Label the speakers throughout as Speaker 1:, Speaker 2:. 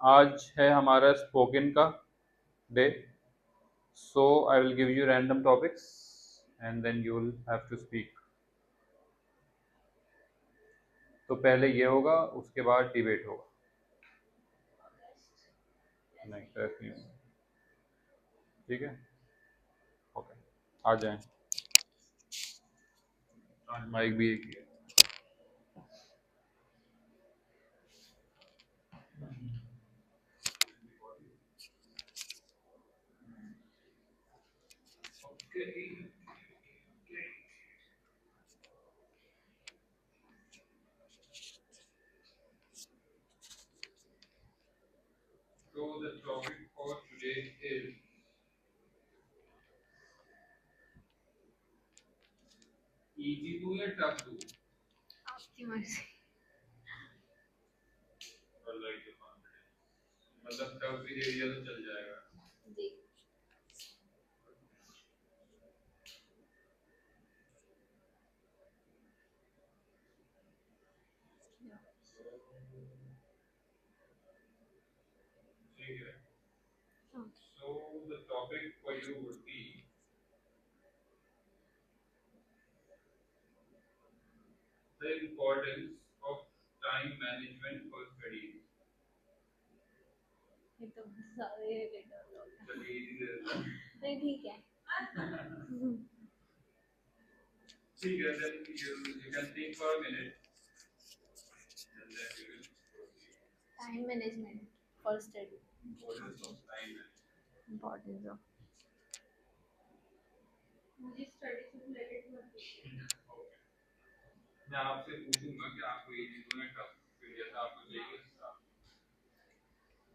Speaker 1: आज है हमारा स्पोकन का day. So I will give you random topics and then you will have to speak. तो पहले ये होगा, उसके बाद डिबेट होगा. नहीं टेस्ट नहीं होगा. ठीक है. ओके. आ जाएं. माइक भी एक ही है. So the topic for today is easy to या tough to. आपकी मर्जी. मतलब टफ भी दे दिया तो चल जाएगा. जी. ठीक है. So the topic for you would be the importance of time management for studies. ये तो सारे रिलेटेड हो गया. चलिए इजी दे देता हूं. नहीं ठीक है. ठीक है. Then you can think for a minute and then you will proceed. Time management for study. Importance of time management. Importance of. मुझे स्टडी से रिलेटेड मत पूछिए. ओके. मैं आपसे पूछूंगा कि आपको ये चीजों में टफ फिर जैसा आपको चाहिए वैसा.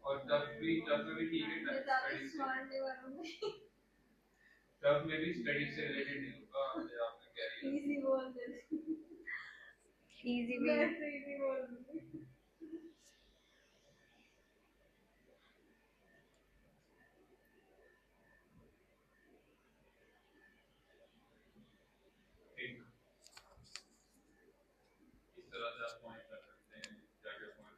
Speaker 1: और टफ में भी ठीक है. स्टडी स्मार्ट नहीं बनूंगी. टफ में भी स्टडी से रिलेटेड नहीं होगा. जैसे आपने कैरियर इजी बोल दे. इजी भी इजी बोल दूंगी. ठीक. इस तरह से आप पॉइंट कर सकते हैं. क्या क्या पॉइंट.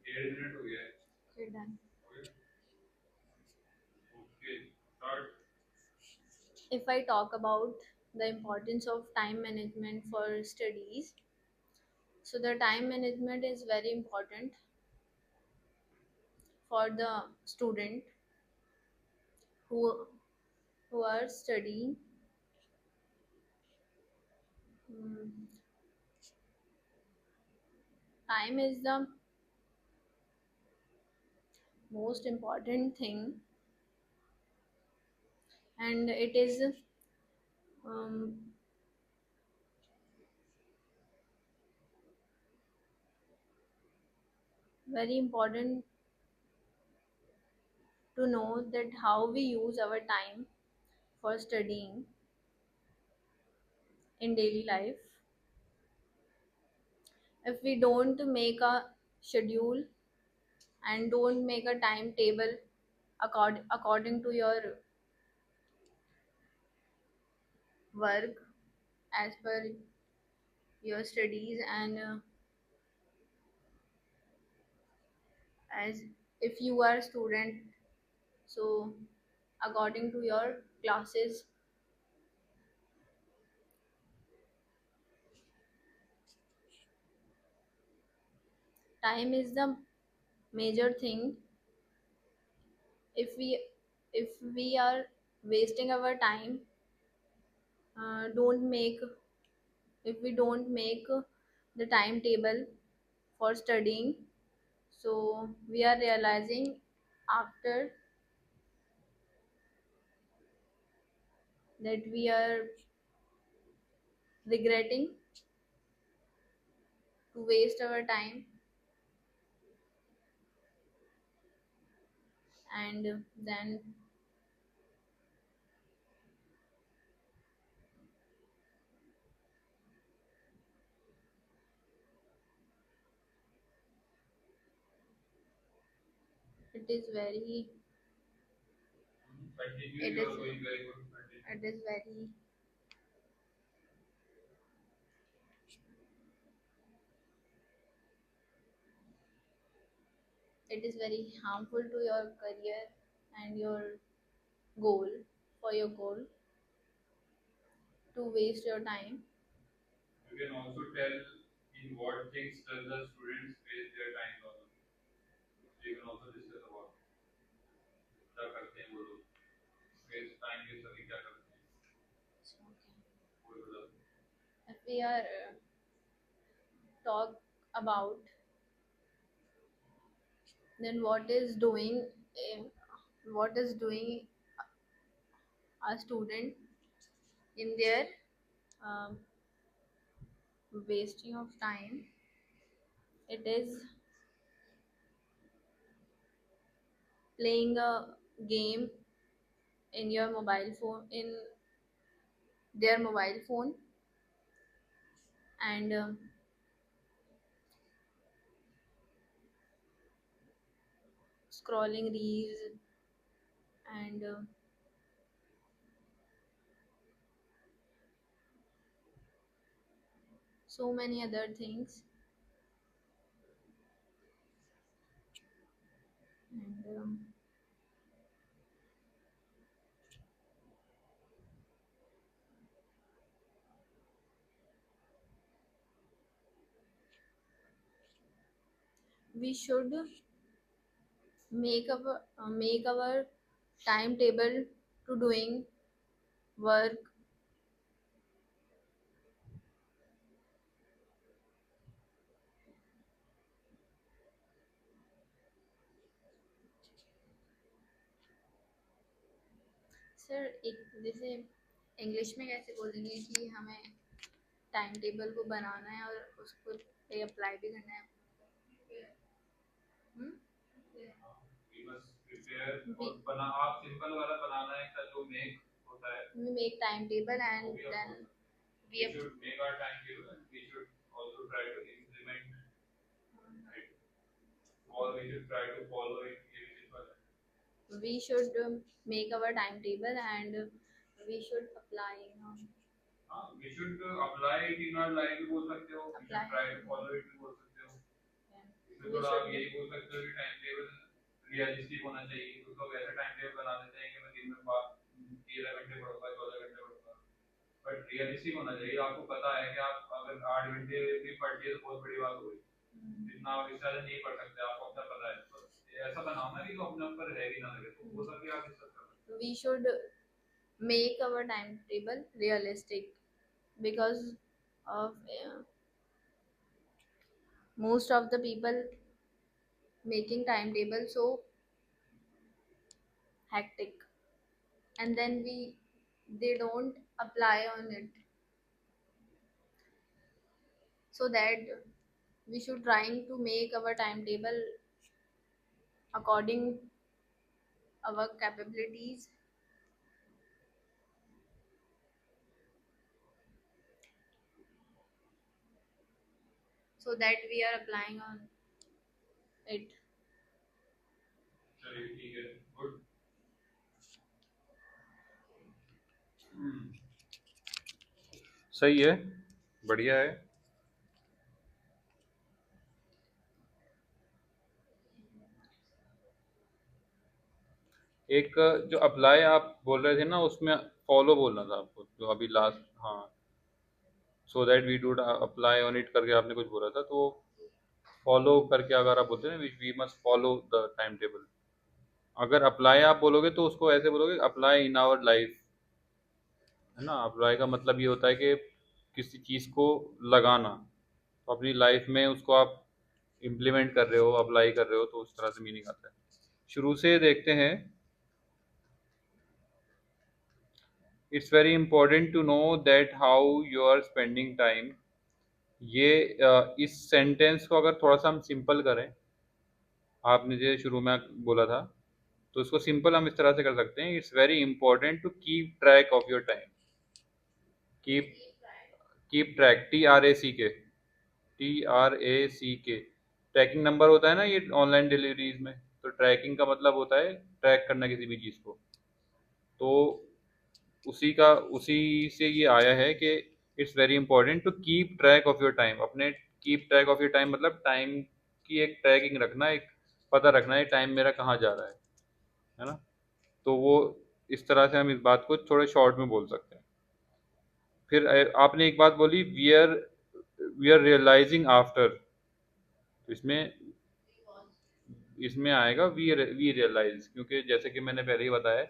Speaker 1: डेढ़ मिनट हो गया है. फिर done. Okay. Start. If I talk about the importance of time management for studies, so the time management is very important for the student who who are studying. Mm, Time is the most important thing, and it is um, very important to know that how we use our time for studying in daily life. If we don't make a schedule and don't make a timetable according to your work as per your studies, and as if you are a student, so according to your classes, time is the major thing. If we if we are wasting our time, don't make if we don't make the timetable for studying, so we are realizing
Speaker 2: after that we are regretting to waste our time, and then it is very
Speaker 1: Continue,
Speaker 2: it
Speaker 1: you
Speaker 2: is
Speaker 1: are going very good. Continue.
Speaker 2: it is very it is very harmful to your career and your goal, for your goal, to waste your time.
Speaker 1: You can also tell in what things does the students waste their time on. So you can also discuss about क्या करते हैं वो लोग waste time के सभी क्या करते हैं
Speaker 2: So, okay.
Speaker 1: वो बताओ.
Speaker 2: If we are talk about then uh, what is doing a student in their um, wasting of time, it is playing a game in your mobile phone, in their mobile phone, and scrolling reels, and so many other things. And we should make our timetable to doing work. Sir एक जैसे English में कैसे बोलेंगे कि हमें time table को बनाना है और उसको पे अप्लाई भी करना है. हम्म?
Speaker 1: We must prepare
Speaker 2: We,
Speaker 1: और बना आप सिंपल वाला बनाना है का जो make होता है.
Speaker 2: we make timetable
Speaker 1: वो
Speaker 2: and
Speaker 1: भी
Speaker 2: then
Speaker 1: आपको
Speaker 2: we
Speaker 1: we should make our time table and we should also try to implement it or we should try to follow it ये भी सिंपल है.
Speaker 2: we should make our timetable and we should apply
Speaker 1: हाँ we should apply it in our life भी बोल सकते हो. We should try to follow it भी बोल सकते हो. इसमें
Speaker 2: we
Speaker 1: थोड़ा आप
Speaker 2: should
Speaker 1: यही बोल सकते हो कि टाइम टेबल रियलिस्टिक होना चाहिए. कुछ लोग ऐसा टाइम टेबल बना देते हैं कि मैं दिन में 13 घंटे पढ़ूंगा 14 घंटे पढ़ूंगा बट रियलिस्टिक होना चाहिए. आपको पता है कि आप अगर 8 घंटे भी पढ़ लिए तो बहुत बड़ी बात होगी. इतना आप इससे ज़्यादा नहीं पढ़ सकते. आपको अपना पता है तो ऐसा बनाओ ना कि तो अपने ऊपर हैवी ना लगे तो वो सब भी आप डिस्कस कर सकते
Speaker 2: we should make our timetable realistic because of most of the people making timetable so hectic, and then they don't apply on it, so that we should trying to make our timetable according our capabilities, so that we are applying on it.
Speaker 1: चलिए ठीक है good. सही है बढ़िया है. एक जो apply आप बोल रहे थे ना उसमें फॉलो बोलना था आपको जो अभी लास्ट. हाँ so that we do apply on it करके आपने कुछ बोला था तो फॉलो करके अगर आप बोलते हैं we must follow the time table. अगर अप्लाई आप बोलोगे तो उसको ऐसे बोलोगे अप्लाई इन आवर लाइफ है ना. अप्लाई का मतलब ये होता है कि किसी चीज़ को लगाना. तो अपनी लाइफ में उसको आप इम्प्लीमेंट कर रहे हो अप्लाई कर रहे हो तो उस तरह से मीनिंग आता है.
Speaker 3: शुरू से देखते हैं। It's very important to know that how you are spending time. ये इस सेंटेंस को अगर थोड़ा सा हम सिंपल करें, आपने जो शुरू में बोला था, तो इसको सिंपल हम इस तरह से कर सकते हैं। It's very important to keep track of your time. Keep keep track, TRACK। Tracking number होता है ना ये ऑनलाइन डिलीवरीज में, तो ट्रैकिंग का मतलब होता है ट्रैक करना किसी भी चीज़ को। तो उसी से ये आया है कि it's very important to keep track of your time. अपने keep track of your time मतलब टाइम की एक ट्रैकिंग रखना, एक पता रखना है टाइम मेरा कहाँ जा रहा है ना। तो वो इस तरह से हम इस बात को थोड़े शॉर्ट में बोल सकते हैं। फिर आपने एक बात बोली, वी आर रियलाइजिंग आफ्टर। इसमें इसमें आएगा वी रियलाइज, क्योंकि जैसे कि मैंने पहले ही बताया,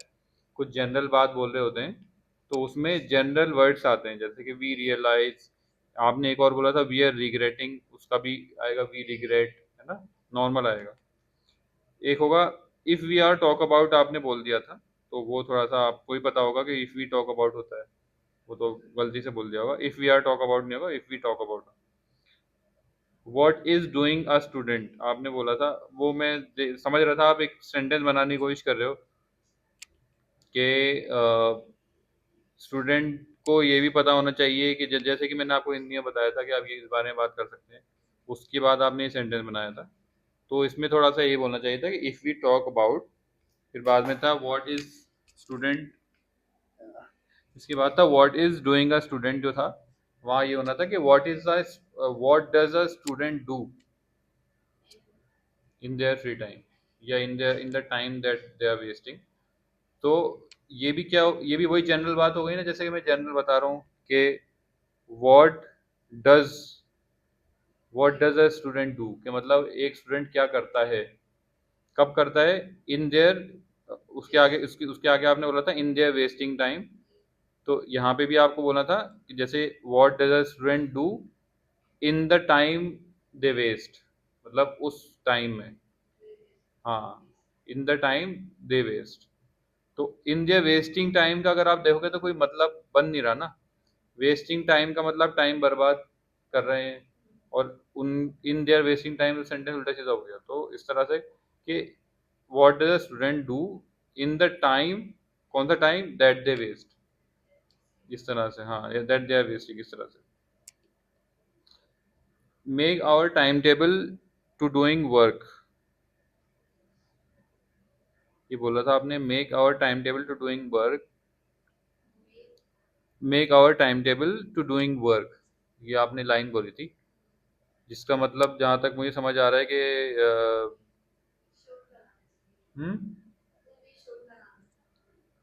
Speaker 3: कुछ जनरल बात बोल रहे होते हैं तो उसमें जनरल वर्ड्स आते हैं, जैसे कि वी रियलाइज। आपने एक और बोला था वी आर रिग्रेटिंग, उसका भी आएगा वी रिग्रेट, है ना, नॉर्मल आएगा। एक होगा if we are talk about, आपने बोल दिया था, तो वो थोड़ा सा आपको ही पता होगा कि इफ वी टॉक अबाउट होता है, वो तो गलती से बोल दिया होगा। If we are talk about नहीं होगा, if we talk about. What is doing a student, आपने बोला था, वो मैं समझ रहा था आप एक सेंटेंस बनाने की कोशिश कर रहे हो कि स्टूडेंट को ये भी पता होना चाहिए कि जैसे कि मैंने आपको हिंदी में बताया था कि आप ये इस बारे में बात कर सकते हैं, उसके बाद आपने ये सेंटेंस बनाया था। तो इसमें थोड़ा सा ये बोलना चाहिए था कि इफ़ वी टॉक अबाउट, फिर बाद में था व्हाट इज स्टूडेंट, इसके बाद था what is doing a student, जो था वहाँ ये होना था कि what does a student do in their free time, या in the time that they are wasting. तो ये भी वही जनरल बात हो गई ना, जैसे कि मैं जनरल बता रहा हूँ कि what does what does a student do, के मतलब एक स्टूडेंट क्या करता है, कब करता है, इन देयर, उसके आगे आपने बोला था इन देयर वेस्टिंग टाइम। तो यहाँ पे भी आपको बोलना था कि जैसे what does a student do in the time they waste, मतलब उस टाइम में, हाँ, in the time they waste. तो इन देयर वेस्टिंग टाइम का अगर आप देखोगे तो कोई मतलब बन नहीं रहा ना। वेस्टिंग टाइम का मतलब टाइम बर्बाद कर रहे हैं, और उन in their wasting time sentence उल्टा सीधा हो गया। तो इस तरह से कि what does a student do in the time, कौन सा टाइम, दैट दे वेस्ट, इस तरह से, हाँ, दैट दे आर वेस्टिंग, इस तरह से। Make our time table to doing work, ये बोला था आपने, make our time table to doing work, make our time table to doing work, ये आपने लाइन बोली थी, जिसका मतलब जहाँ तक मुझे समझ आ रहा है कि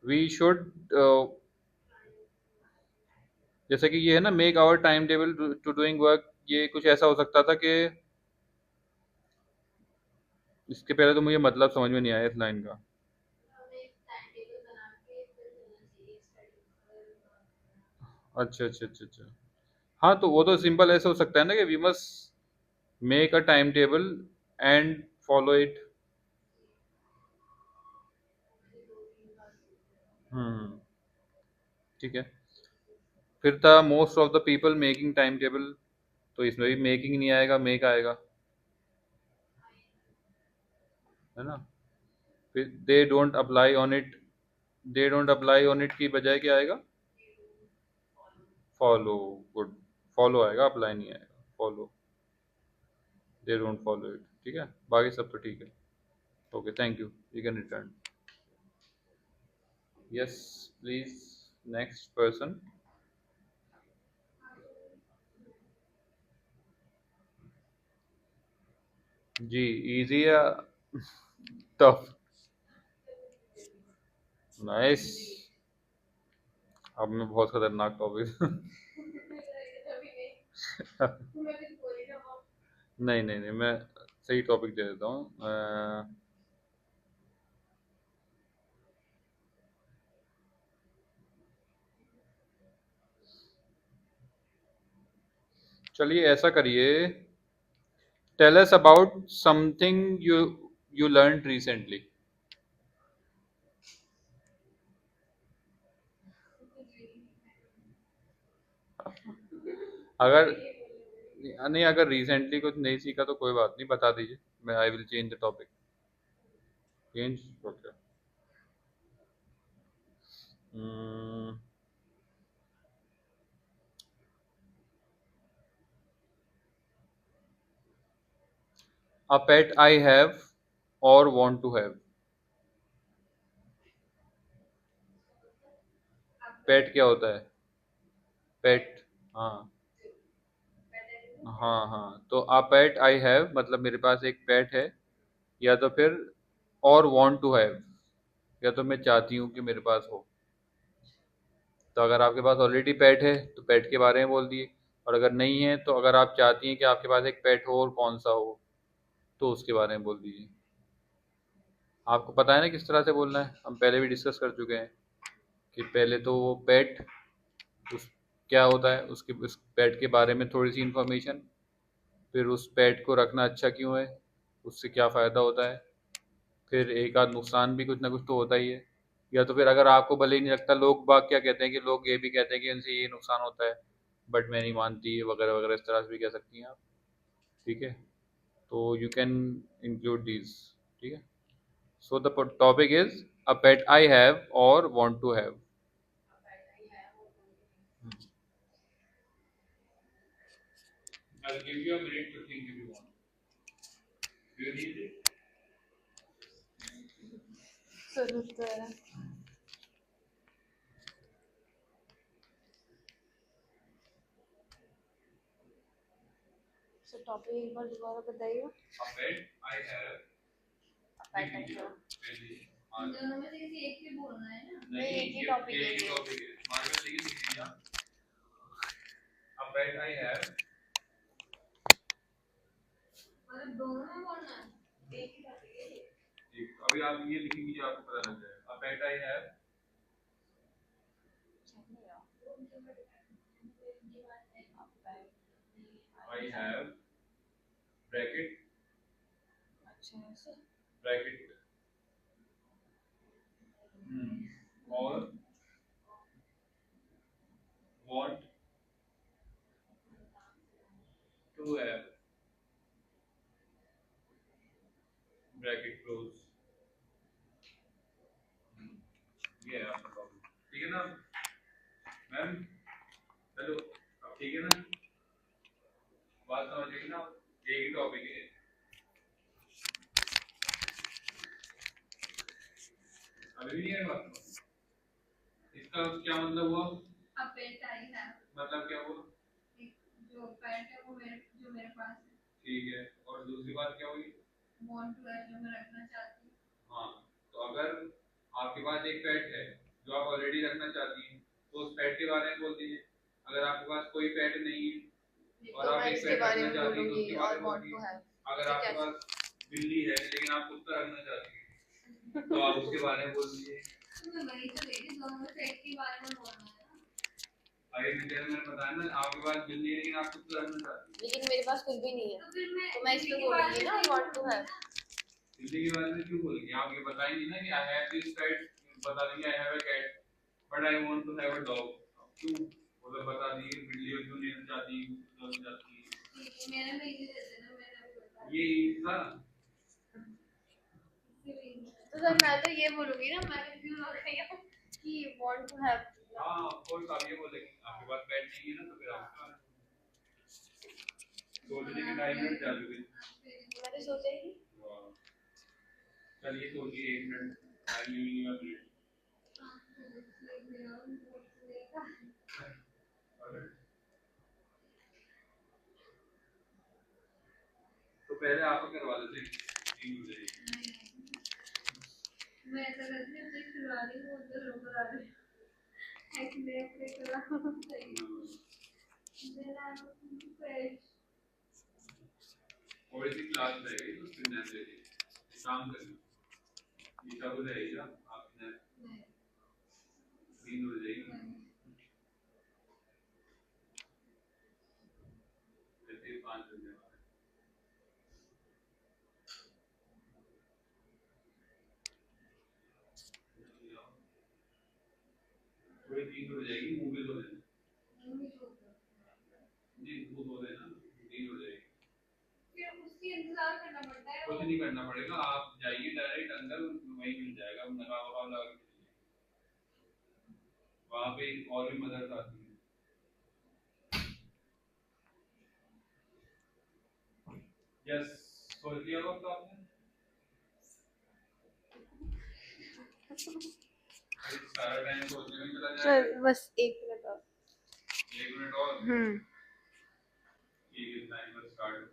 Speaker 3: वी शुड, जैसे कि ये है ना make our time table to doing work, ये कुछ ऐसा हो सकता था कि इसके पहले तो मुझे मतलब समझ में नहीं आया इस लाइन का। अच्छा अच्छा अच्छा अच्छा। हाँ, तो वो तो सिंपल ऐसे हो सकता है ना कि we must make a time table and follow it. Hmm, ठीक है। फिर था most of the people making time table, तो इसमें भी मेकिंग नहीं आएगा, मेक आएगा, है ना। फिर they don't apply on it की बजाय क्या आएगा, फॉलो, गुड, फॉलो आएगा, अप्लाई नहीं आएगा, follow, they don't follow it, ठीक है, बाकी सब तो ठीक है। Okay, thank you can return. Yes, please, next person. जी, इजी या टफ? नाइस। अब मैं बहुत खतरनाक टॉपिक नहीं नहीं नहीं, मैं सही टॉपिक दे देता हूँ। चलिए ऐसा करिए, tell us about something you learn recently. अगर नहीं, अगर रिसेंटली कुछ नहीं सीखा तो कोई बात नहीं, बता दीजिए, मैं I will change the topic. Change, okay. A pet I have or want to have. पेट क्या होता है? पेट, हाँ हाँ हाँ, तो अ पेट आई हैव मतलब मेरे पास एक पेट है, या तो फिर और वांट टू हैव, या तो मैं चाहती हूँ कि मेरे पास हो। तो अगर आपके पास ऑलरेडी पेट है तो पेट के बारे में बोल दिए, और अगर नहीं है तो अगर आप चाहती हैं कि आपके पास एक पेट हो और कौन सा हो, तो उसके बारे में बोल दीजिए। आपको पता है ना किस तरह से बोलना है, हम पहले भी डिस्कस कर चुके हैं कि पहले तो वो पेट, उस क्या होता है, उसके उस पेट के बारे में थोड़ी सी इन्फॉर्मेशन, फिर उस पेट को रखना अच्छा क्यों है, उससे क्या फ़ायदा होता है, फिर एक आध नुकसान भी कुछ ना कुछ तो होता ही है। या तो फिर अगर आपको भले ही नहीं लगता, लोग बाग क्या कहते हैं कि लोग ये भी कहते हैं कि इनसे ये नुकसान होता है, बट मैं नहीं मानती है, वगैरह वगैरह, इस तरह से भी कह सकती हैं आप। ठीक है, तो यू कैन इंक्लूड दीज। ठीक है, so the topic is a pet I have or want to have. I'll give you a minute to think if you want. Do you need it?
Speaker 2: Topic एक बार दोबारा बताइए।
Speaker 3: A pet I have.
Speaker 2: Pet I have.
Speaker 3: इन
Speaker 2: दोनों में से किसी एक भी बोलना है ना?
Speaker 3: नहीं,
Speaker 2: एक ही टॉपिक है ये।
Speaker 3: टॉपिक है हमारे पास, देखिए देखिए ना, A pet I have।
Speaker 2: मतलब दोनों में बोलना है, एक ही टॉपिक है ये।
Speaker 3: अभी आप ये लिखेंगे, आपको पता लग जाएगा। A pet I have, I have bracket,
Speaker 2: अच्छा ऐसे।
Speaker 3: ब्रैकेट और want to have bracket close. ये है आपका प्रॉब्लम। ठीक है ना मैम? हेलो, अब ठीक है ना, बात समझ गई ना? एक ही टॉपिक है, अभी भी नहीं है बात समझ? इसका क्या मतलब हुआ?
Speaker 2: अब पेट आई है,
Speaker 3: मतलब क्या हुआ?
Speaker 2: जो पेट है वो जो मेरे पास है।
Speaker 3: ठीक है, और दूसरी बात क्या हुई?
Speaker 2: वांट टू है, जो मैं रखना चाहती हूँ।
Speaker 3: हाँ, तो अगर आपके पास एक पेट है जो आप ऑलरेडी रखना चाहती हैं, तो उस पेट के बारे में बोल दीजिए। अगर आपके पास कोई पेट नहीं है और
Speaker 2: तो
Speaker 3: आप
Speaker 2: मैं
Speaker 3: एक
Speaker 2: इसके
Speaker 3: पेट
Speaker 2: बारे
Speaker 3: रखना
Speaker 2: में
Speaker 3: चाहती हैं, तो
Speaker 2: बोलूंगी
Speaker 3: उसके बारे
Speaker 2: और
Speaker 3: में
Speaker 2: वांट
Speaker 3: बोलिए।
Speaker 2: To have.
Speaker 3: अगर आपके पास बिल्ली है लेकिन आप कुत्ता रखना चाहती हैं, तो आप उसके बारे में बोल दीजिए।
Speaker 2: मैं वही तो कह रही हूँ, दोनों में से एक के बारे में बोलना है ना।
Speaker 3: अरे मैंने बताया ना, आपके पास बिल्ली है लेकिन आप कुत्ता रखना चाहती हैं।
Speaker 2: लेकिन मेरे पास कुछ भी नहीं है, तो मैं इसमें बोलूंगी ना वांट टू हैव।
Speaker 3: बिल्ली के बारे में क्यों बोलेंगे? आप ये बताएंगे ना कि आई हैव दिस पेट, बता देंगे I have a cat but I want to have a dog. क्यों? मतलब बता दीजिए, बिल्ली और क्यों लेना चाहती है, कुत्ता लेना चाहती है।
Speaker 2: मैंने भी इजी देते ना, मैंने भी बताया।
Speaker 3: ये easy था।
Speaker 2: तो सर मैं तो ये बोलूंगी ना, मैं कंफ्यूज हो गई हूँ कि वांट टू हैव।
Speaker 3: हाँ, ऑफ कोर्स आप ये बोलेंगे, आपके पास पेट नहीं है ना, तो फिर आप सोचने के टाइम मिनट जा चुके।
Speaker 2: मैंने सोचा ही।
Speaker 3: चलिए सोचिए 1 minute, I giving you a minute. तो पहले आप करवा लेते हैं।
Speaker 2: मैं ऐसा करती हूँ, मैं करवा रही हूँ, उधर लोग करा रहे हैं। एक्चुअली एक्चुअली करा सही।
Speaker 3: थोड़ी सी क्लास रहेगी तो फिर नैप ले लीजिए, काम करना। ये सब हो जाएगा, आप नैप 3 हो जाएगी, फिर 5 हो जाएगा। थोड़ी नींद हो जाएगी, मुंह भी धो लेना। जी मुंह धो लेना, नींद हो जाएगी।
Speaker 2: फिर उसकी इंतजार करना पड़ता है।
Speaker 3: कुछ नहीं करना पड़ेगा, आप जाइए डायरेक्ट अंदर, वहीं मिल जाएगा, नकाब वकाब लगा के चलिए। वहाँ पे और भी मदद आती है। यस, सोच लिया वक्त आपने? अरे सारा टाइम सोचने में चला जाएगा।
Speaker 2: सर बस 1 मिनट और।
Speaker 3: 1 मिनट और। ठीक है, टाइमर स्टार्ट।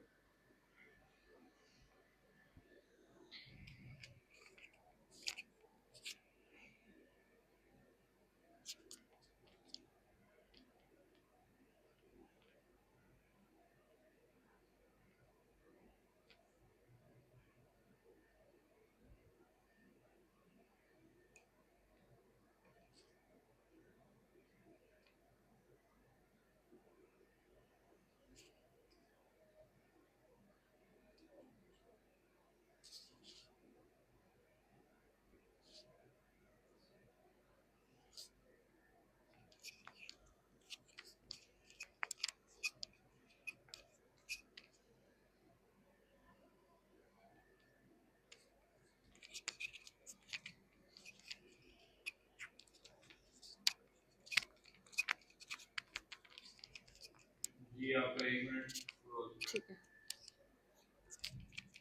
Speaker 3: जी आपका 1 मिनट पूरा हो चुका
Speaker 2: ठीक है।
Speaker 3: है।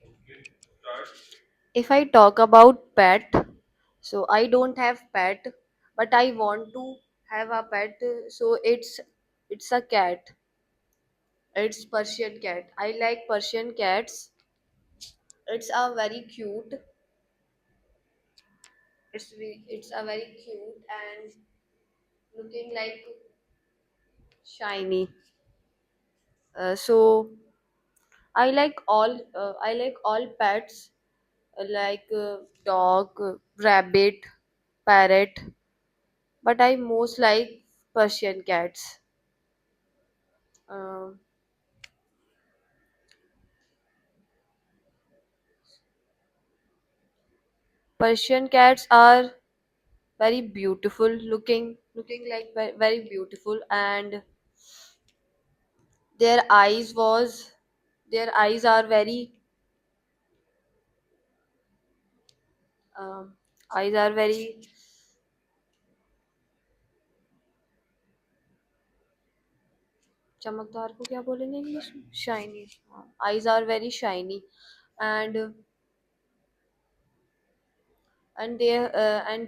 Speaker 3: Okay start.
Speaker 2: If I talk about pet, so I don't have pet, but I want to have a pet. So it's a cat. It's Persian cat. I like Persian cats. It's a very cute. It's a very cute and looking like shiny. So I like all pets like dog, rabbit, parrot, but I most like Persian cats. Um Persian cats are very beautiful looking like very beautiful, and their eyes was their eyes are very um, eyes are very चमकदार को क्या बोलेंगे English में, shiny. Eyes are very shiny, and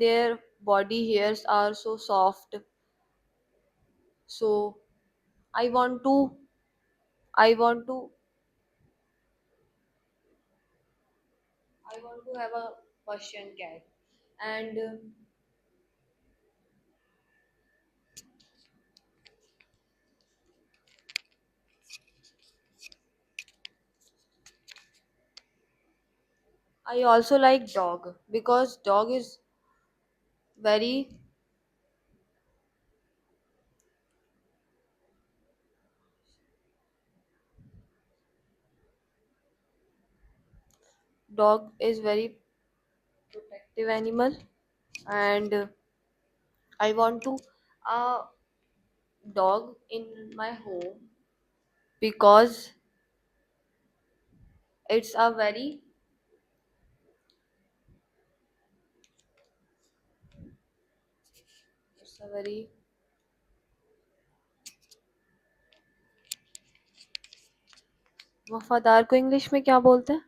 Speaker 2: their body hairs are so soft. So I want to I want to I want to have a Persian cat, and I also like dog because very dog is very protective animal, and I want to a dog in my home because it's a very it's a very वफादार को English में क्या बोलते हैं?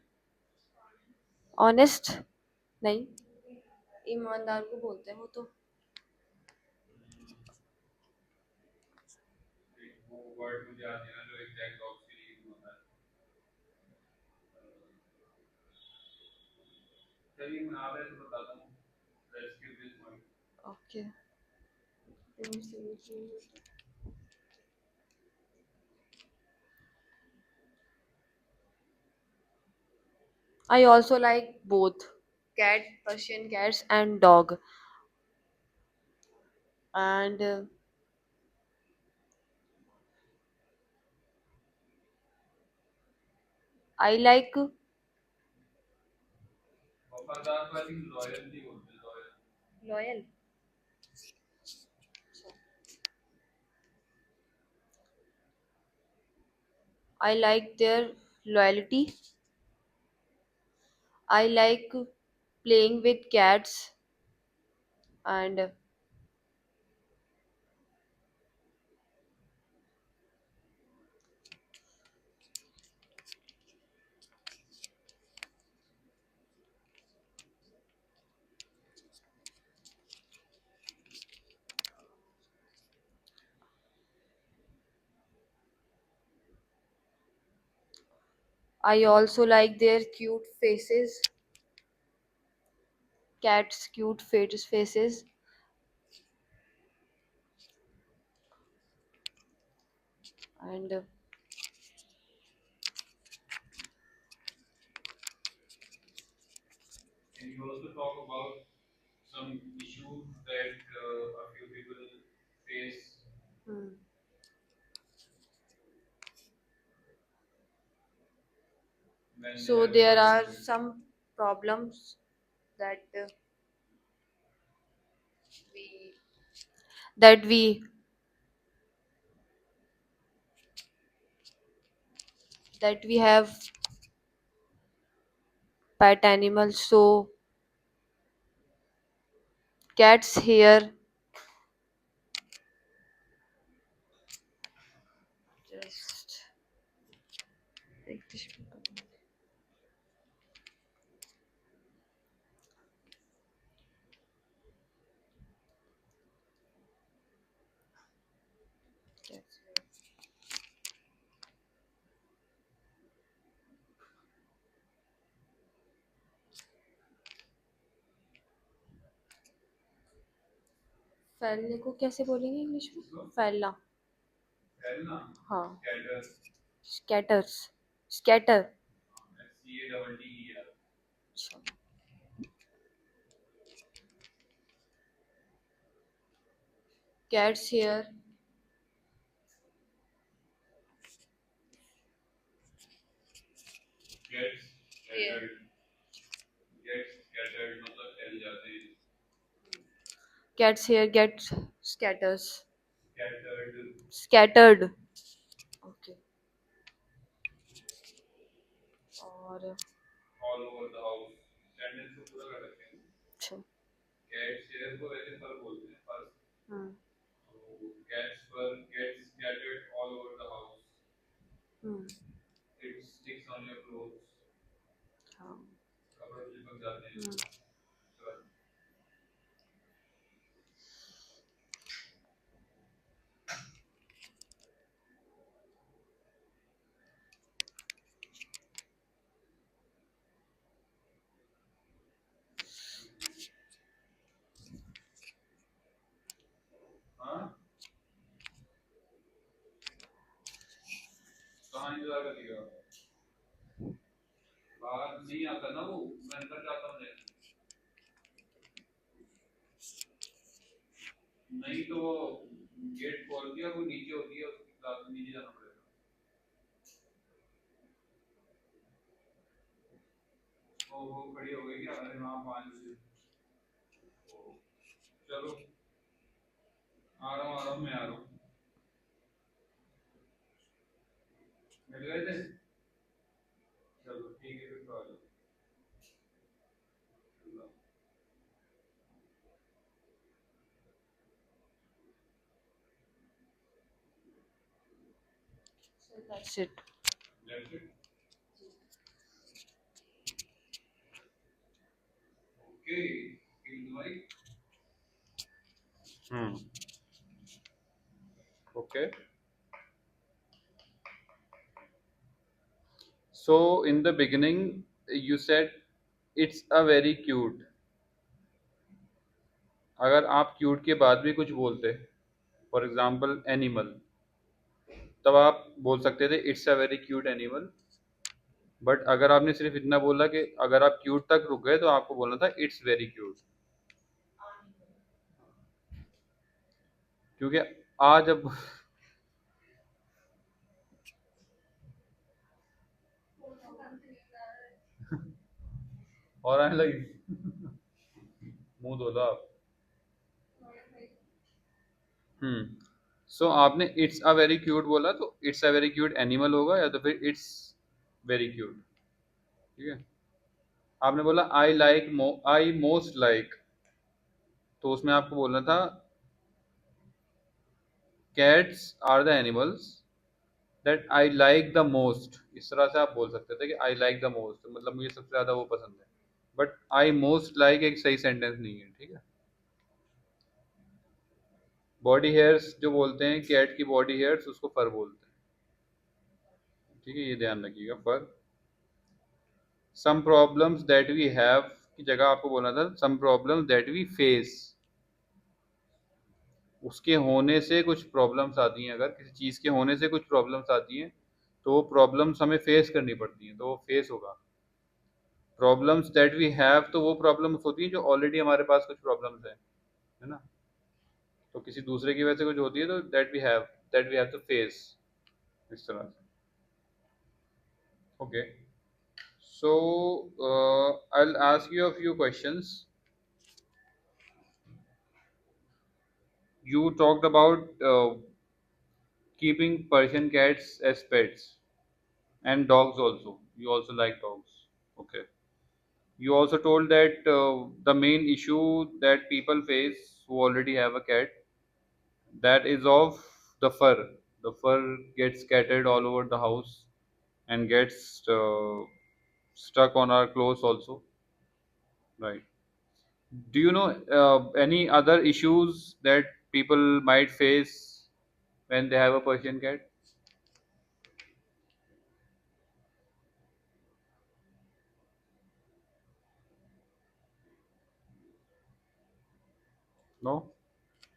Speaker 2: Honest नहीं, ईमानदार को बोलते हैं वो तो.
Speaker 3: वो वर्ड मुझे याद नहीं है जो एग्जैक्ट डॉग के लिए यूज होता है। चलिए मैं आ रहा है तो बताता हूँ। Let's give this one.
Speaker 2: Okay. I also like both cat, Persian cats, and dog. And I like
Speaker 3: वफादार को आई थिंक लॉयल्टी बोलते हैं, loyal.
Speaker 2: loyal. I like their loyalty. I like playing with cats, and I also like their cute faces, cats' cute faces, and
Speaker 3: And you also talk about some issues that a few people face
Speaker 2: hmm.
Speaker 3: when they
Speaker 2: So
Speaker 3: have
Speaker 2: there
Speaker 3: fur.
Speaker 2: are some problems that we that we that we have pet animals. So cats here. Just एक tissue paper. Cats here. फैलने को कैसे बोलेंगे English में? फैलना.
Speaker 3: फैलना,
Speaker 2: हाँ.
Speaker 3: Scatter,
Speaker 2: Scatters. Scatter.
Speaker 3: SCATTER.
Speaker 2: अच्छा. Cats here.
Speaker 3: Gets
Speaker 2: Here.
Speaker 3: scattered, gets scattered मतलब फैल जाते हैं.
Speaker 2: Cats here get scatters.
Speaker 3: Scattered,
Speaker 2: Scattered. Okay. और
Speaker 3: all over the house. Sentence को पूरा कर सकते हैं.
Speaker 2: अच्छा.
Speaker 3: Cat शेर को वैसे फर बोलते हैं, फर.
Speaker 2: हम्म.
Speaker 3: तो cat's fur gets scattered all over the house.
Speaker 2: Hmm.
Speaker 3: It sticks on your clothes.
Speaker 2: हाँ.
Speaker 3: कपड़े पे चिपक जाते हैं.
Speaker 2: हम्म.
Speaker 3: Fur. हाँ, कहाँ इंतजार करिएगा? बाहर नहीं आता ना वो, मैं अंदर जाता हूँ लेने. नहीं तो वो गेट खोल दिया, वो नीचे होती है, उसकी क्लास में नीचे जाना पड़ेगा. वो खड़ी हो गई क्या? अरे हाँ 5 बजे. चलो आ रहा हूँ मैं आ रहा हूँ. मिल गए थे. चलो ठीक है फिर तो आ जाओ.
Speaker 2: So that's it.
Speaker 3: That's it. Okay. Feels like. Okay. So in the beginning, you said it's a very cute. अगर आप क्यूट के बाद भी कुछ बोलते, फॉर एग्जाम्पल एनिमल, तब आप बोल सकते थे it's a very cute animal. But अगर आपने सिर्फ इतना बोला कि अगर आप क्यूट तक रुक गए तो आपको बोलना था इट्स वेरी क्यूट. क्योंकि आज जब और आने लगी. मुंह धो लो आप. हम्म. सो आपने इट्स अ वेरी क्यूट बोला, तो it's a very cute animal होगा या तो फिर इट्स वेरी क्यूट, ठीक है। आपने बोला आई मोस्ट लाइक, तो उसमें आपको बोलना था cats are the animals that I like the most. इस तरह से आप बोल सकते थे कि आई लाइक द मोस्ट, मतलब मुझे सबसे ज्यादा वो पसंद है। बट आई मोस्ट लाइक एक सही सेंटेंस नहीं है, ठीक है। बॉडी हेयर्स जो बोलते हैं कैट की बॉडी हेयर्स, उसको फर बोलते हैं, ठीक है, ये ध्यान रखिएगा, फर। Some problems that we have की जगह आपको बोलना था some problems that we face. उसके होने से कुछ प्रॉब्लम्स आती हैं, अगर किसी चीज़ के होने से कुछ प्रॉब्लम्स आती हैं तो वो प्रॉब्लम्स हमें फेस करनी पड़ती हैं, तो वो फेस होगा। प्रॉब्लम्स दैट वी हैव, तो वो प्रॉब्लम्स होती हैं जो ऑलरेडी हमारे पास कुछ प्रॉब्लम्स है ना। तो किसी दूसरे की वजह से कुछ होती है तो that we have to face, इस तरह से। Okay, so I will ask you a few questions. You talked about keeping Persian cats as pets and dogs also. You also like dogs. Okay. You also told that the main issue that people face who already have a cat, that is of the fur. The fur gets scattered all over the house and gets stuck on our clothes also. Right. Do you know any other issues that people might face when they have a Persian cat? No?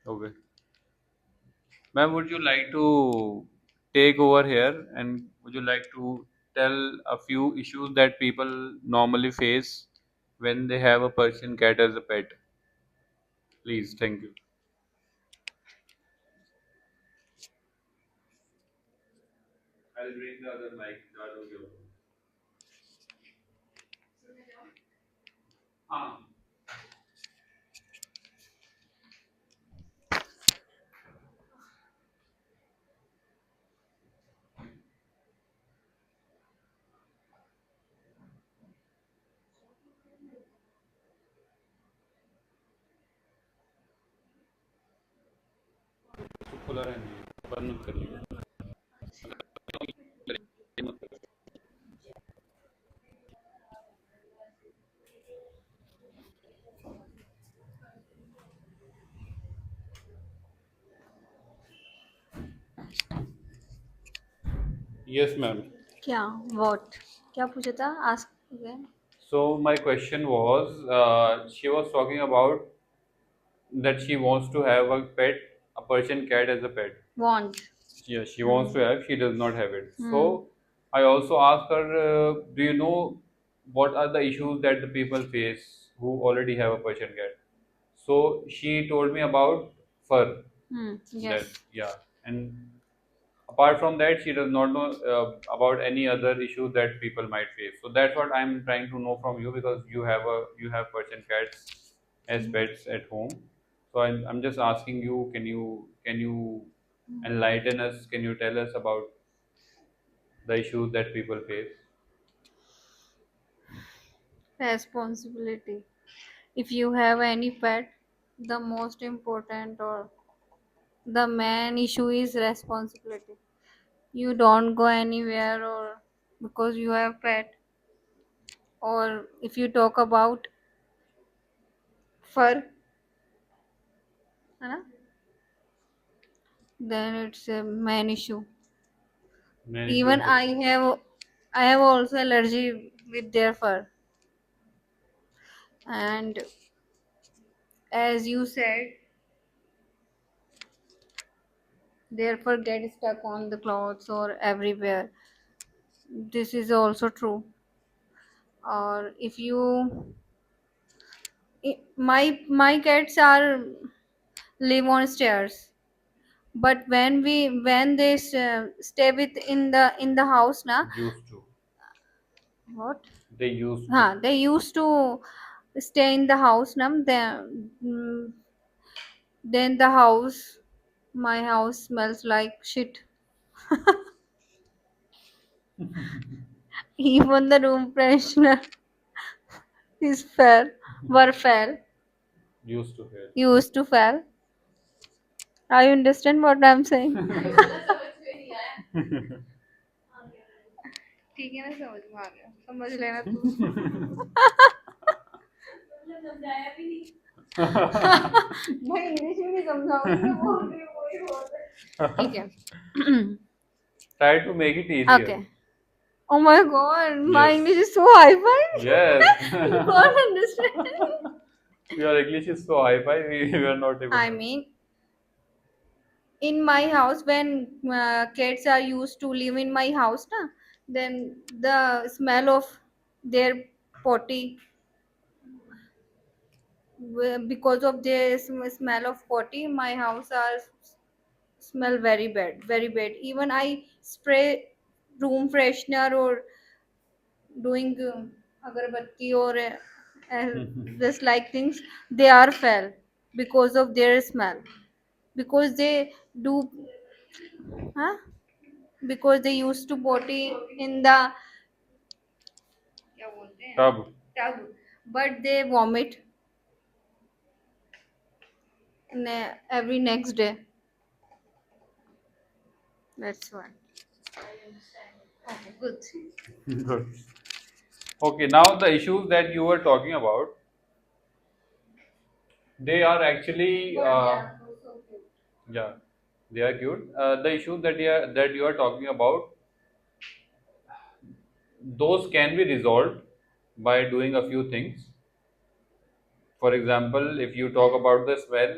Speaker 3: Okay. Ma'am, would you like to take over here and would you like to tell a few issues that people normally face when they have a Persian cat as a pet? Please, thank you. I'll bring the other mic. हाँ, तो खुला रहने दीजिए, बंद मत करिए। Yes, ma'am.
Speaker 2: क्या? What? क्या पूछा था? Ask again.
Speaker 3: So my question was, she was talking about that she wants to have a pet, a Persian cat as a pet.
Speaker 2: Want.
Speaker 3: Yeah, she wants to have, she does not have it. So I also asked her, do you know what are the issues that the people face who already have a Persian cat? So she told me about fur. That
Speaker 2: Yes.
Speaker 3: yeah, and apart from that, she does not know about any other issues that people might face. So that's what I'm trying to know from you, because you have Persian cats as pets at home. So I'm just asking you, can you enlighten us? Can you tell us about the issues that people face?
Speaker 2: Responsibility. If you have any pet, the most important or the main issue is responsibility. You don't go anywhere or because you have pet, or if you talk about fur, है ना? Then it's a main issue.
Speaker 3: Main
Speaker 2: Even
Speaker 3: issues.
Speaker 2: I have also allergy with their fur, and as you said, their fur get stuck on the clothes or everywhere. This is also true. Or if you, my cats are live on stairs, but when they stay with in the house na,
Speaker 3: Used to.
Speaker 2: what,
Speaker 3: They used to.
Speaker 2: they used to stay in the house na, then the house My house smells like shit. Even the room freshener is fair. Were fair.
Speaker 3: Used to hear.
Speaker 2: Used to fair. I understand what I'm saying. ठीक है, मैं समझ में आ गया, समझ लेना तू। भाई इंग्लिश में नहीं समझाऊंगी, मैं बोल रही हूँ वही बोल रहे। ठीक है।
Speaker 3: Try to make it easier.
Speaker 2: Okay. Oh my god, my
Speaker 3: Yes.
Speaker 2: English is so high-fi.
Speaker 3: Yes.
Speaker 2: You can't understand.
Speaker 3: Your English is so high-fi, we are not able
Speaker 2: I
Speaker 3: to.
Speaker 2: mean, in my house, when kids are used to live in my house, na, then the smell of their potty, because of the smell of potty, my house are smell very bad. Even I spray room freshener or doing agarbatti or this like things, they are fell because of their smell, because they do, huh? Because they used to potty in the क्या बोलते हैं,
Speaker 3: Tub.
Speaker 2: tub, but they vomit every next day. That's why. Okay, good.
Speaker 3: Good. Okay, now the issues that you were talking about, they are actually yeah, they are cute. The issues that you are talking about, those can be resolved by doing a few things. For example, if you talk about the smell,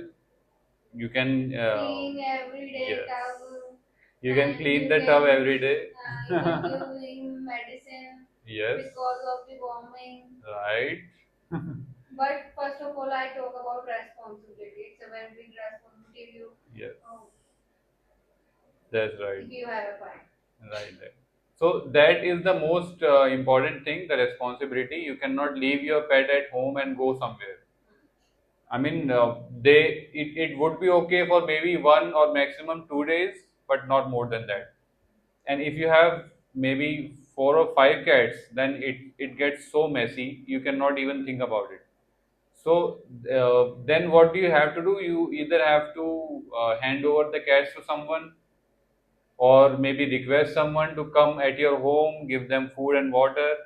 Speaker 3: you can
Speaker 2: Clean every day
Speaker 3: yes.
Speaker 2: towel.
Speaker 3: You can
Speaker 2: And
Speaker 3: clean
Speaker 2: you
Speaker 3: the
Speaker 2: can,
Speaker 3: tub every day.
Speaker 2: you can give him medicine
Speaker 3: Yes.
Speaker 2: because of the vomiting.
Speaker 3: Right.
Speaker 2: But first of all, I talk about responsibility. It's a very big responsibility if you,
Speaker 3: Yes.
Speaker 2: oh,
Speaker 3: That's right.
Speaker 2: if you have a pet.
Speaker 3: Right. So that is the most important thing, the responsibility. You cannot leave your pet at home and go somewhere. I mean, it would be okay for maybe 1 or maximum 2 days, but not more than that. And if you have maybe 4 or 5 cats, then it gets so messy you cannot even think about it. So then what do you have to do? You either have to hand over the cats to someone, or maybe request someone to come at your home, give them food and water.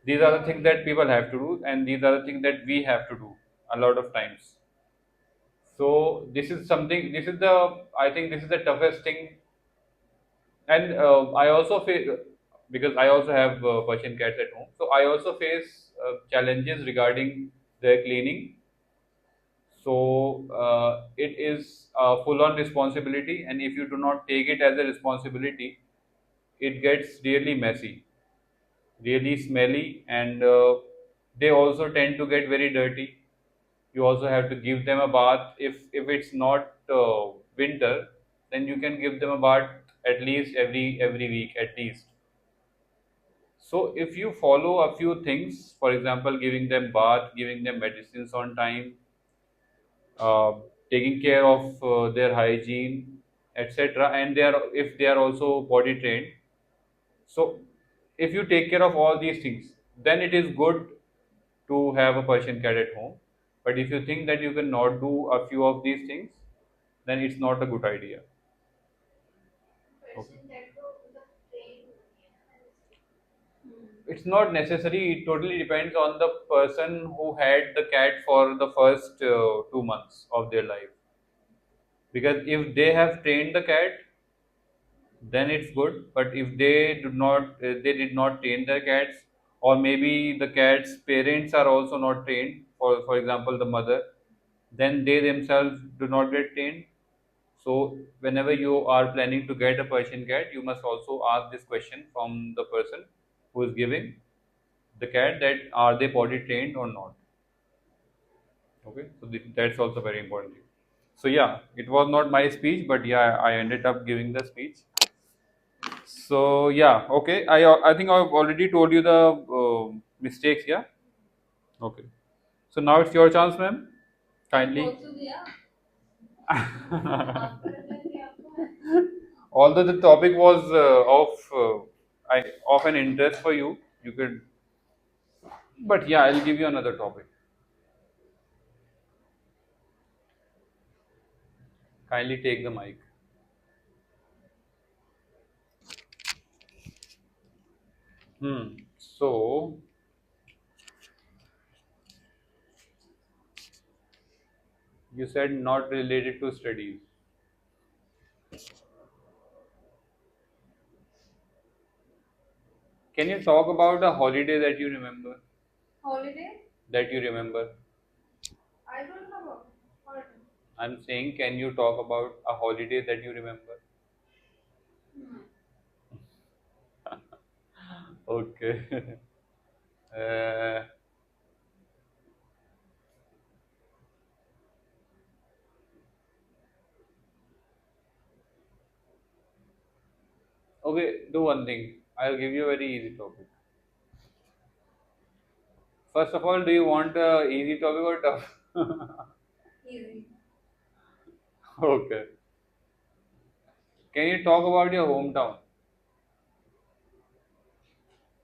Speaker 3: These are the things that people have to do, and these are the things that we have to do a lot of times. So this is something. This is the I think this is the toughest thing. And I also face, because I also have Persian cats at home. So I also face challenges regarding their cleaning. So it is a full-on responsibility, and if you do not take it as a responsibility, it gets really messy, really smelly, and they also tend to get very dirty. You also have to give them a bath. If it's not winter, then you can give them a bath at least every week at least. So if you follow a few things, for example, giving them bath, giving them medicines on time, uh, taking care of their hygiene, etc., and they are if they are also body trained. So if you take care of all these things, then it is good to have a Persian cat at home. But if you think that you cannot do a few of these things, then it's not a good idea. Okay. It's not necessary. It totally depends on the person who had the cat for the first 2 months of their life. Because if they have trained the cat, then it's good. But if they did not train their cats, or maybe the cat's parents are also not trained, for example the mother, then they themselves do not get trained. So whenever you are planning to get a Persian cat, you must also ask this question from the person who is giving the cat, that are they potty trained or not. Okay, so that's also very important thing. So yeah, it was not my speech, but yeah, I ended up giving the speech. So yeah, okay. I think I've already told you the mistakes. Yeah. Okay. So now it's your chance, ma'am. Kindly. Although the topic was of an interest for you, you could. But yeah, I'll give you another topic. Kindly take the mic. So you said not related to studies. Can you talk about a holiday that you remember?
Speaker 2: Holiday?
Speaker 3: That you remember?
Speaker 2: I don't have a holiday.
Speaker 3: I'm saying, can you talk about a holiday that you remember? Okay. uh, okay, do one thing. I'll give you a very easy topic. First of all, do you want a easy topic or tough?
Speaker 2: Easy.
Speaker 3: Okay. Can you talk about your hometown?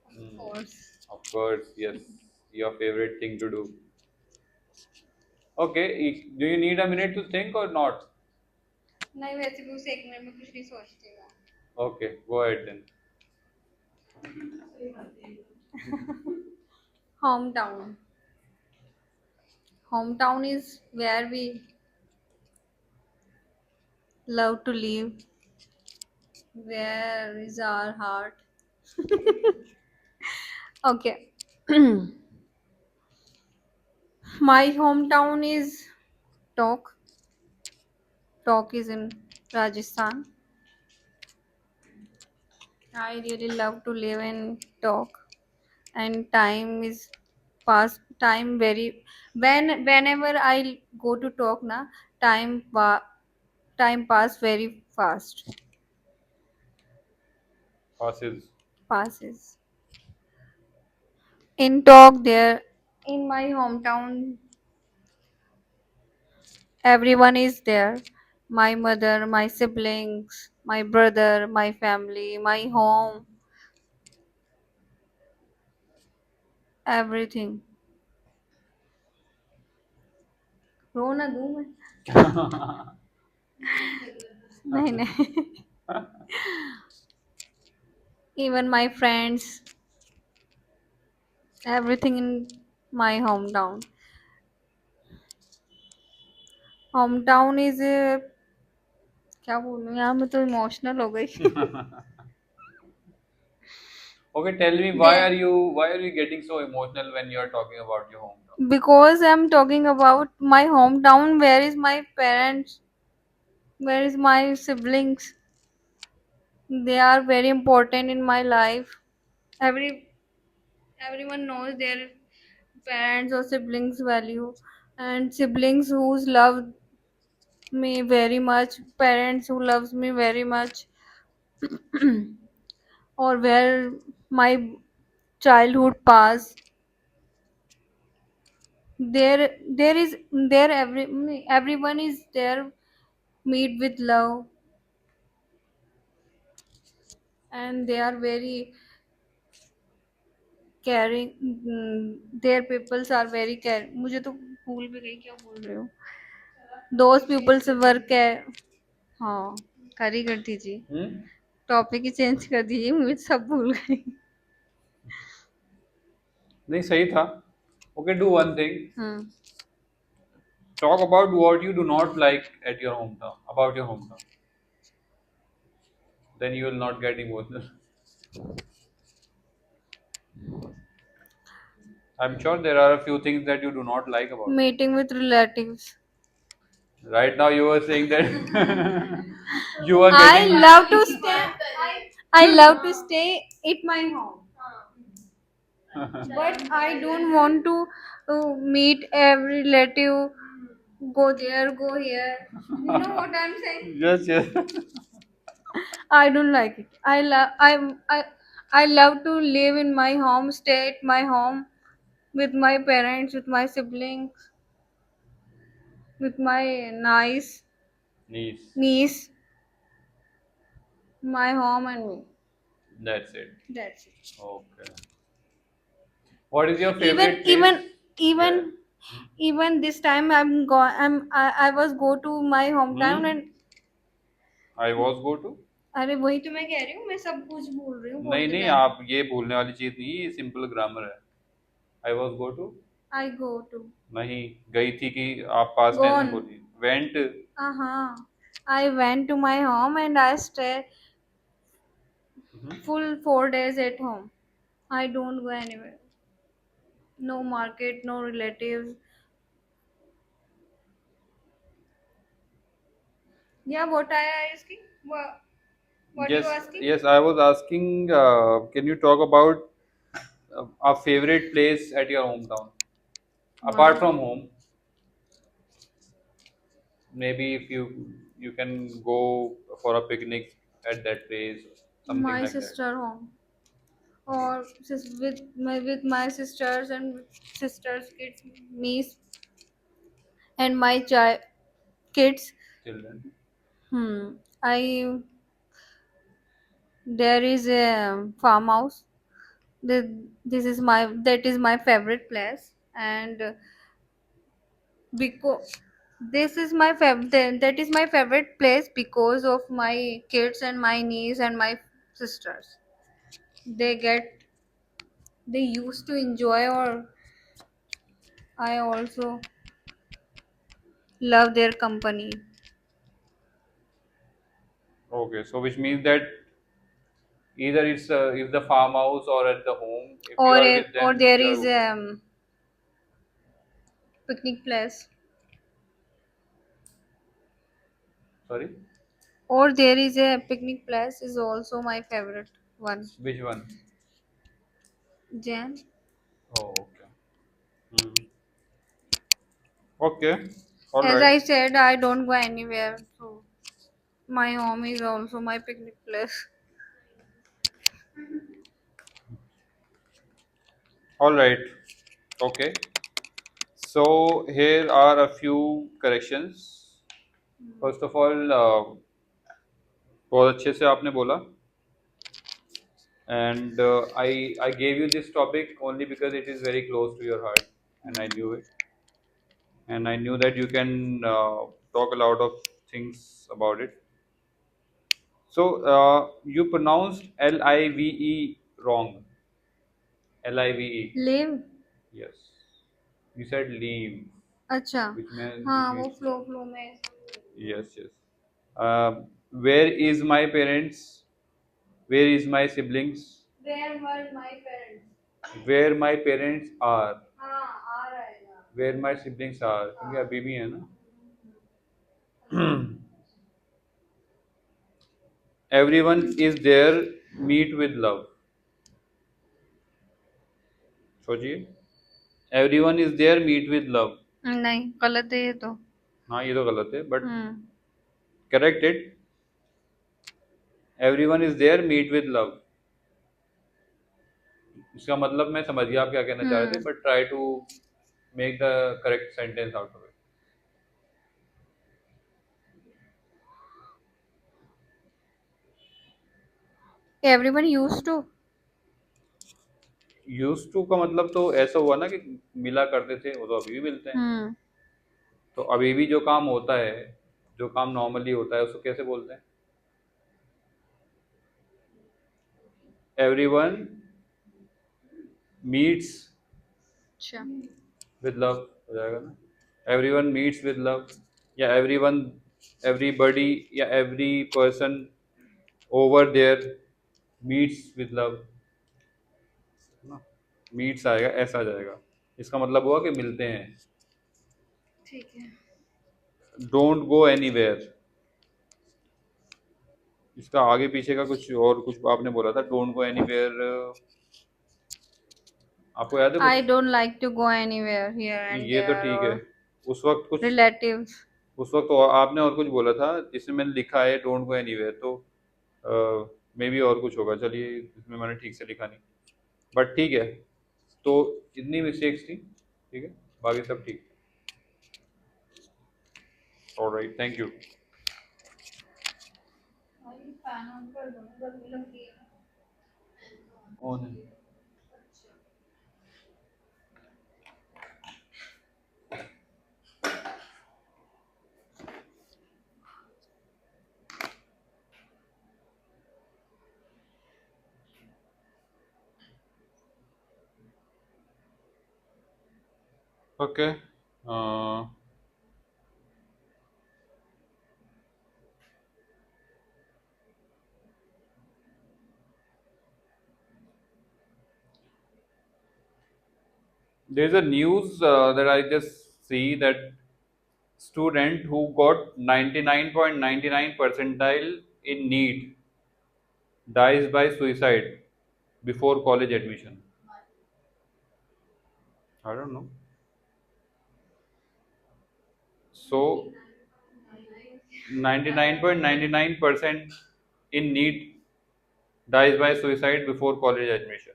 Speaker 2: Of course.
Speaker 3: Of course, yes. Your favorite thing to do. Okay, do you need a minute to think or not?
Speaker 2: नहीं वैसे भी उस एक minute में कुछ नहीं सोचती मैं
Speaker 3: Okay, go ahead then.
Speaker 2: hometown hometown is where we love to live where is our heart okay my hometown is Tok. Tok is in Rajasthan. I really love to live in Tok, and time is past. Time very whenever I go to Tok na time pass very fast.
Speaker 3: Passes.
Speaker 2: Passes in Tok there in my hometown. Everyone is there. My mother, my siblings, my brother, my family, my home, everything. रो ना दूं मैं नहीं नहीं even my friends everything in my hometown is क्या बोलूं यार मैं तो इमोशनल हो गई
Speaker 3: Okay, tell me
Speaker 2: There-
Speaker 3: why are you getting so emotional when you are talking about your hometown?
Speaker 2: because I'm talking about my hometown where is my parents where is my siblings they are very important in my life everyone knows their parents or siblings value and siblings who's love me very much parents who loves me very much or where my childhood pass there is there everyone is there meet with love and they are very caring their peoples are very care मुझे तो भूल भी गई क्या बोल रहे हो those peoples were care हाँ कर ही कर दीजिए
Speaker 3: Hmm?
Speaker 2: टॉपिक ही चेंज कर दीजिए मुझे सब भूल गई
Speaker 3: नहीं सही था. Okay, do one thing.
Speaker 2: Hmm
Speaker 3: Talk about what you do not like at your hometown. About your hometown. Then you will not get emotional. I'm sure there are a few things that you do not like about it.
Speaker 2: meeting with relatives
Speaker 3: Right now, you were saying that you are
Speaker 2: I
Speaker 3: getting.
Speaker 2: love to stay I love to stay at my home but I don't want to meet every relative go there go here you know what I'm saying
Speaker 3: Yes, yes.
Speaker 2: I don't like it I love to live in my home stay at my home with my parents with my siblings with my nice
Speaker 3: niece.
Speaker 2: niece, my home, and me.
Speaker 3: That's it.
Speaker 2: That's it.
Speaker 3: Okay. What is your
Speaker 2: Even
Speaker 3: favorite
Speaker 2: even
Speaker 3: place?
Speaker 2: even
Speaker 3: Yeah.
Speaker 2: even this time I was go to my hometown
Speaker 3: Hmm.
Speaker 2: and
Speaker 3: I was go to.
Speaker 2: अरे वही तो मैं कह रही हूँ मैं सब कुछ भूल रही हूँ कौन
Speaker 3: नहीं
Speaker 2: से
Speaker 3: नहीं,
Speaker 2: टाइम
Speaker 3: आप ये भूलने वाली चीज नहीं, ये सिंपल ग्रामर है। I was go to.
Speaker 2: I go to
Speaker 3: नहीं, गई थी कि आप पास्ट टेंस में
Speaker 2: gone.
Speaker 3: बोली went.
Speaker 2: I went to my home and I stay full 4 days at home. I don't go anywhere. No market, no relatives. Yeah, what I asking? What you
Speaker 3: Yes,
Speaker 2: asking?
Speaker 3: yes, I was asking, can you talk about a favorite place at your hometown? Apart
Speaker 2: My
Speaker 3: from home, maybe if you can go for a picnic at that place, something
Speaker 2: my
Speaker 3: like that.
Speaker 2: sister home or with my sisters and sisters kids me and my child kids.
Speaker 3: Children.
Speaker 2: I there is a farmhouse. This is my that is my favorite place and because this is my that is my favorite place because of my kids and my niece and my sisters. They get they used to enjoy or I also love their company.
Speaker 3: Okay, so which means that either it's if the farmhouse or at the home, if you are with
Speaker 2: Or
Speaker 3: them,
Speaker 2: there
Speaker 3: you
Speaker 2: is
Speaker 3: are
Speaker 2: picnic place
Speaker 3: sorry,
Speaker 2: or there is a picnic place is also my favorite one.
Speaker 3: which one?
Speaker 2: Jan.
Speaker 3: Oh, okay. Hmm. Okay, all
Speaker 2: As
Speaker 3: right,
Speaker 2: I said, I don't go anywhere, so my home is also my picnic place.
Speaker 3: all right. Okay, so here are a few corrections. First of all, बहुत अच्छे से आपने बोला, and I gave you this topic only because it is very close to your heart, and I knew it, and I knew that you can talk a lot of things about it. So you pronounced Live wrong. Live.
Speaker 2: Live.
Speaker 3: Yes. You said leave,
Speaker 2: अच्छा
Speaker 3: which
Speaker 2: हाँ वो
Speaker 3: means
Speaker 2: flow में ऐसा
Speaker 3: yes, yes. Where is my parents? Where is my siblings?
Speaker 2: Where were my parents?
Speaker 3: Where my parents are?
Speaker 2: हाँ आ रहेगा
Speaker 3: Where my siblings are? क्योंकि अभी भी है ना. Everyone is there. Meet with love. सोचिए. Everyone is there. Meet with love.
Speaker 2: नहीं गलत है ये तो
Speaker 3: हाँ ये तो गलत है, but
Speaker 2: hmm
Speaker 3: correct it. Everyone is there. Meet with love. इसका मतलब मैं समझ गया आप क्या कहना चाह रहे थे, but try to make the correct sentence out of it.
Speaker 2: everyone used to
Speaker 3: Used to का मतलब तो ऐसा हुआ ना कि मिला करते थे, वो तो अभी भी मिलते हैं.
Speaker 2: हम्म
Speaker 3: तो अभी भी जो काम होता है, जो काम नॉर्मली होता है, उसको कैसे बोलते हैं? Everyone meets
Speaker 2: अच्छा
Speaker 3: with love हो जाएगा ना. Everyone meets with love, या everyone, everybody या every person over there meets with love ना. meets आएगा, ऐसा आ जाएगा. इसका मतलब हुआ कि मिलते हैं.
Speaker 2: ठीक है
Speaker 3: Don't go anywhere. इसका आगे पीछे का कुछ और कुछ आपने बोला था, डोंट गो एनीवेयर. आपको याद है कुछ?
Speaker 2: I don't like to go anywhere here
Speaker 3: नहीं,
Speaker 2: and
Speaker 3: ये तो
Speaker 2: there
Speaker 3: ठीक है.
Speaker 2: or
Speaker 3: उस वक्त कुछ,
Speaker 2: relatives
Speaker 3: उस वक्त तो आपने और कुछ बोला था जिसमें मैंने लिखा है डोंट गो एनीवेयर, तो मे बी और कुछ होगा. चलिए, इसमें मैंने ठीक से लिखा नहीं, बट ठीक है. तो इतनी मिस्टेक्स थी, ठीक है, बाकी सब ठीक. Alright, thank you. ऑन है। Okay, there's a news that I just see that student who got 99.99 percentile in NEET dies by suicide before college admission. I don't know. So 99.99% in NEET dies by suicide before college admission.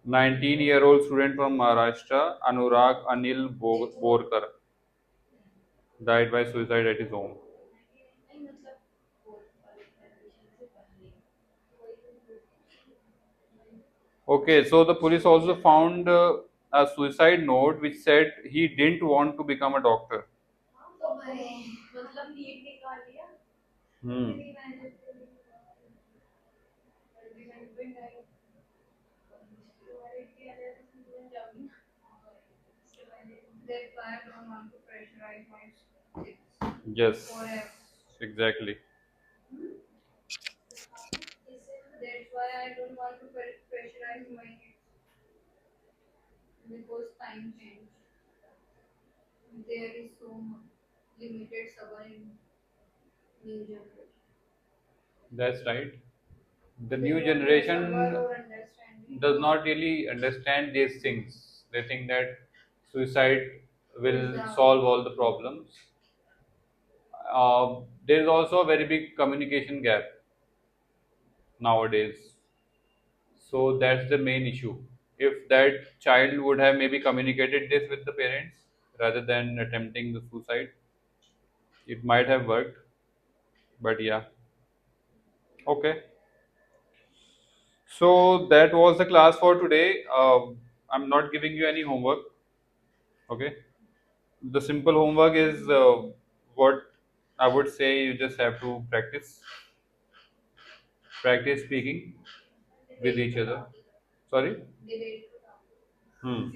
Speaker 3: 19-year-old student from Maharashtra, Anurag Anil Borkar, died by suicide at his home. Okay, so the police also found a suicide note which said he didn't want to become a doctor. Hmm. Yes, exactly. That's right. The new generation does not really understand these things. They think that suicide will solve all the problems. There is also a very big communication gap nowadays. So that's the main issue. If that child would have maybe communicated this with the parents rather than attempting the suicide, it might have worked. But yeah, okay. So that was the class for today. I'm not giving you any homework. Okay. The simple homework is what I would say you just have to practice speaking with each other. Sorry? Hmm.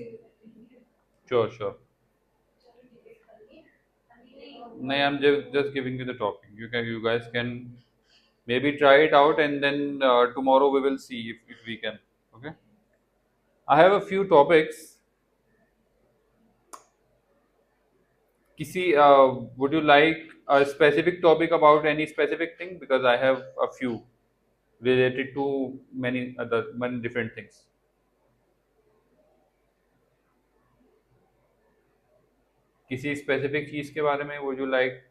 Speaker 3: Sure, sure. No, I'm just giving you the topic. You guys can maybe try it out, and then tomorrow we will see if we can. Okay. I have a few topics. Kisi, would you like a specific topic about any specific thing? Because I have a few related to many different things. किसी specific चीज के बारे में would you like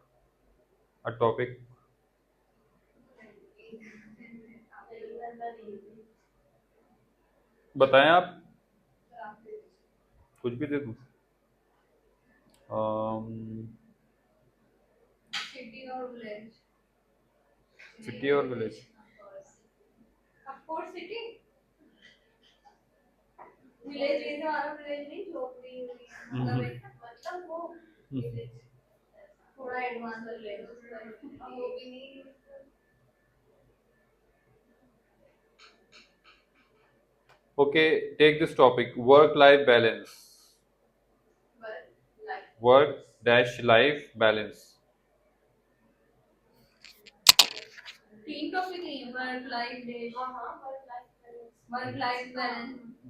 Speaker 3: a topic? बताएं आप, कुछ भी दे दूं। सिटी और village. Okay, take this topic: work-life balance. Work-life balance.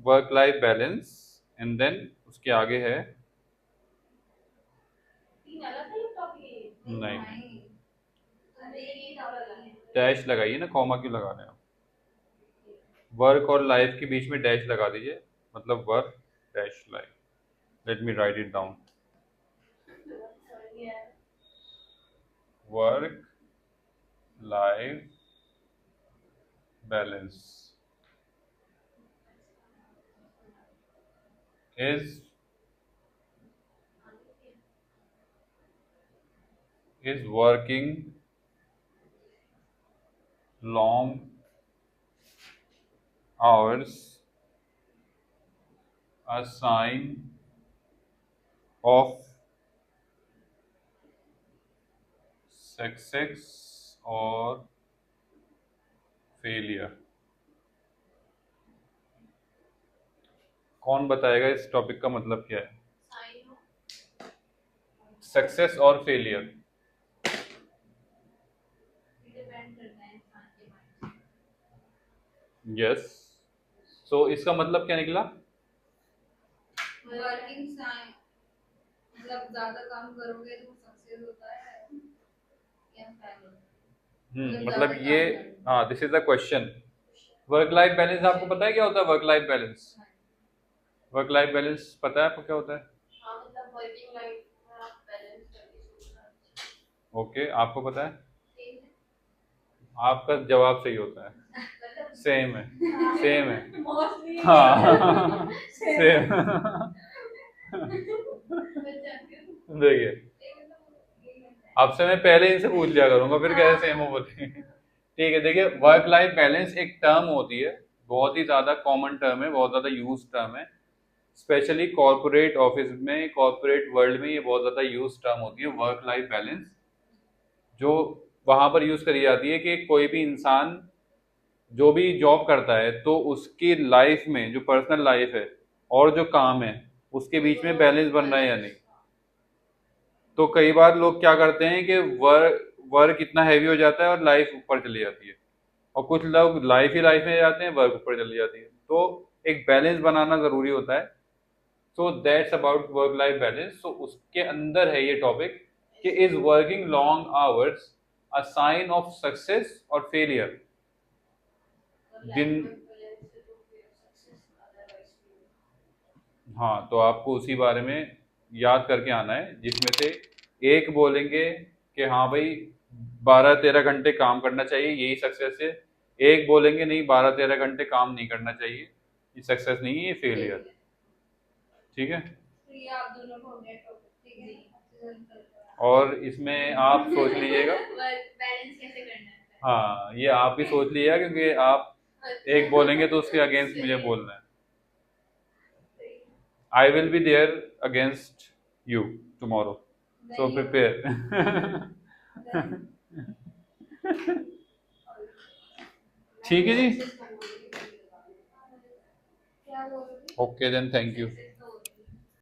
Speaker 3: Work-life balance, and then उसके आगे है नहीं, डैश लगाइए ना, कॉमा क्यों लगा रहे हैं आप? वर्क और लाइफ के बीच में डैश लगा दीजिए, मतलब work dash life. Let me right it down. Work life balance is working long hours, a sign of success or failure? कौन बताएगा इस टॉपिक का मतलब क्या है? Success or failure yes. सो इसका मतलब क्या निकला?
Speaker 2: वर्किंग साइन मतलब ज्यादा काम करोगे तो सक्सेस होता है या फेलियर
Speaker 3: मतलब ये, हाँ, this is the question. Work life balance आपको पता है क्या होता है? Work life balance, work life balance पता है आपको क्या होता है?
Speaker 2: हाँ मतलब वर्किंग लाइफ में आप बैलेंस करके सोचना.
Speaker 3: ओके, आपको पता है? आपका जवाब सही होता है. सेम है, सेम है.
Speaker 2: मोस्टली
Speaker 3: हाँ सेम. देखिए, आपसे मैं पहले इनसे पूछ लिया करूंगा, फिर कैसे सेम हो बोलेंगे. ठीक है, देखिए, वर्क लाइफ बैलेंस एक टर्म होती है, बहुत ही ज्यादा कॉमन टर्म है, बहुत ज्यादा यूज टर्म है. स्पेशली कॉर्पोरेट ऑफिस में, कॉर्पोरेट वर्ल्ड में ये बहुत ज्यादा यूज टर्म होती है, वर्क लाइफ बैलेंस. जो वहां पर यूज करी जाती है कि कोई भी इंसान जो भी जॉब करता है तो उसकी लाइफ में जो पर्सनल लाइफ है और जो काम है उसके बीच में बैलेंस बन रहा है या नहीं. तो कई बार लोग क्या करते हैं कि वर्क वर्क इतना हैवी हो जाता है और लाइफ ऊपर चली जाती है, और कुछ लोग लाइफ में जाते हैं, वर्क ऊपर चली जाती है. तो एक बैलेंस बनाना जरूरी होता है. So that's about work life balance. So उसके अंदर है ये टॉपिक कि is working long hours a sign of success or failure. दिन, हाँ, तो आपको उसी बारे में याद करके आना है, जिसमें से एक बोलेंगे कि हाँ भाई 12-13 घंटे काम करना चाहिए, यही सक्सेस है. एक बोलेंगे नहीं, 12-13 घंटे काम नहीं करना चाहिए, ये सक्सेस नहीं है, ये फेलियर. ठीक है.
Speaker 2: ये आप दोनों को हो गया टॉपिक. ठीक है,
Speaker 3: और इसमें आप सोच लीजिएगा,
Speaker 2: बैलेंस कैसे करना है.
Speaker 3: हाँ, ये आप ही सोच लीजिएगा, क्योंकि आप एक बोलेंगे तो उसके अगेंस्ट मुझे बोलना है. I will be there against you tomorrow. So prepare. ठीक है जी. Okay then, thank you.